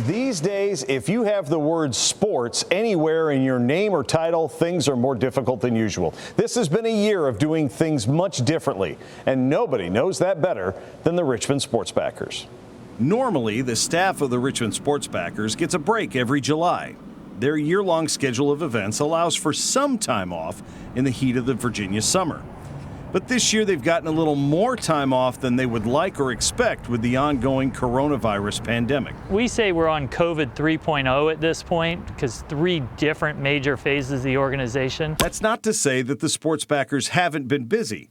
These days, if you have the word sports anywhere in your name or title, things are more difficult than usual. This has been a year of doing things much differently, and nobody knows that better than the Richmond Sports Backers. Normally, the staff of the Richmond Sports Backers gets a break every July. Their year-long schedule of events allows for some time off in the heat of the Virginia summer. But this year they've gotten a little more time off than they would like or expect with the ongoing coronavirus pandemic. We say we're on COVID 3.0 at this point because 3 different major phases of the organization. That's not to say that the Sports Backers haven't been busy.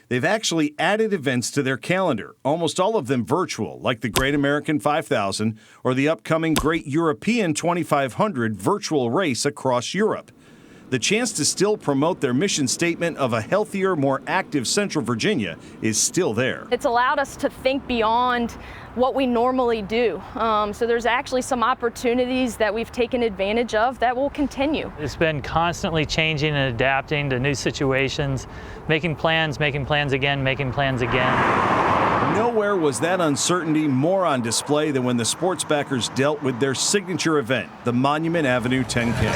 They've actually added events to their calendar, almost all of them virtual, like the Great American 5000 or the upcoming Great European 2500 virtual race across Europe. The chance to still promote their mission statement of a healthier, more active Central Virginia is still there. It's allowed us to think beyond what we normally do. So there's actually some opportunities that we've taken advantage of that will continue. It's been constantly changing and adapting to new situations, making plans again, making plans again. Nowhere was that uncertainty more on display than when the Sports Backers dealt with their signature event, the Monument Avenue 10K.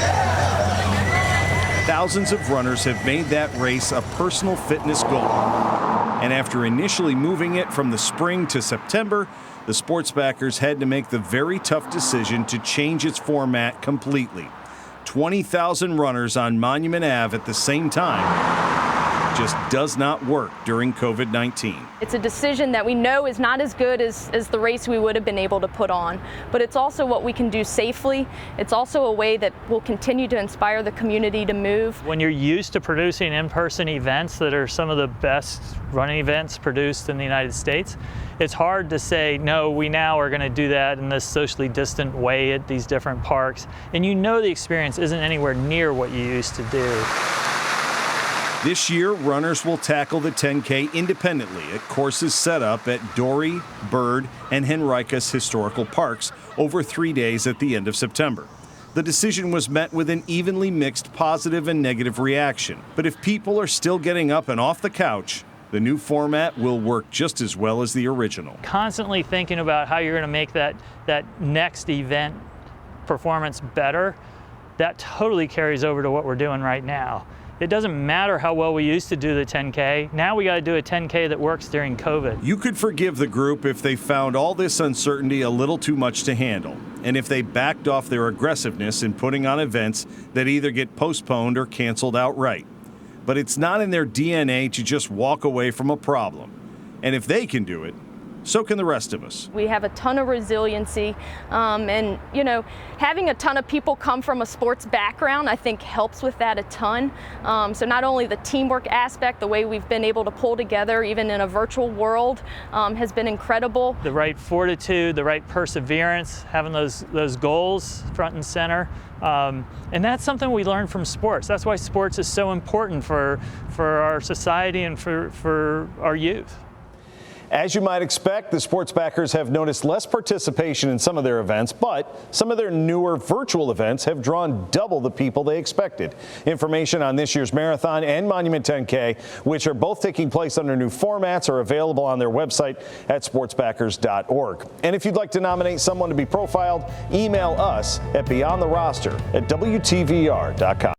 Thousands of runners have made that race a personal fitness goal. And after initially moving it from the spring to September, the Sports Backers had to make the very tough decision to change its format completely. 20,000 runners on Monument Ave at the same time just does not work during COVID-19. It's a decision that we know is not as good as the race we would have been able to put on, but it's also what we can do safely. It's also a way that will continue to inspire the community to move. When you're used to producing in-person events that are some of the best running events produced in the United States, it's hard to say, no, we now are going to do that in this socially distant way at these different parks. And you know the experience isn't anywhere near what you used to do. This year, runners will tackle the 10K independently at courses set up at Dorey, Byrd, and Henricus historical parks over 3 days at the end of September. The decision was met with an evenly mixed positive and negative reaction. But if people are still getting up and off the couch, the new format will work just as well as the original. Constantly thinking about how you're going to make that next event performance better, that totally carries over to what we're doing right now. It doesn't matter how well we used to do the 10K. Now we got to do a 10K that works during COVID. You could forgive the group if they found all this uncertainty a little too much to handle, and if they backed off their aggressiveness in putting on events that either get postponed or canceled outright. But it's not in their DNA to just walk away from a problem. And if they can do it, so can the rest of us. We have a ton of resiliency, and having a ton of people come from a sports background, I think helps with that a ton. So not only the teamwork aspect, the way we've been able to pull together even in a virtual world has been incredible. The right fortitude, the right perseverance, having those goals front and center. And that's something we learn from sports. That's why sports is so important for our society and for our youth. As you might expect, the Sports Backers have noticed less participation in some of their events, but some of their newer virtual events have drawn double the people they expected. Information on this year's Marathon and Monument 10K, which are both taking place under new formats, are available on their website at sportsbackers.org. And if you'd like to nominate someone to be profiled, email us at beyondtheroster@WTVR.com.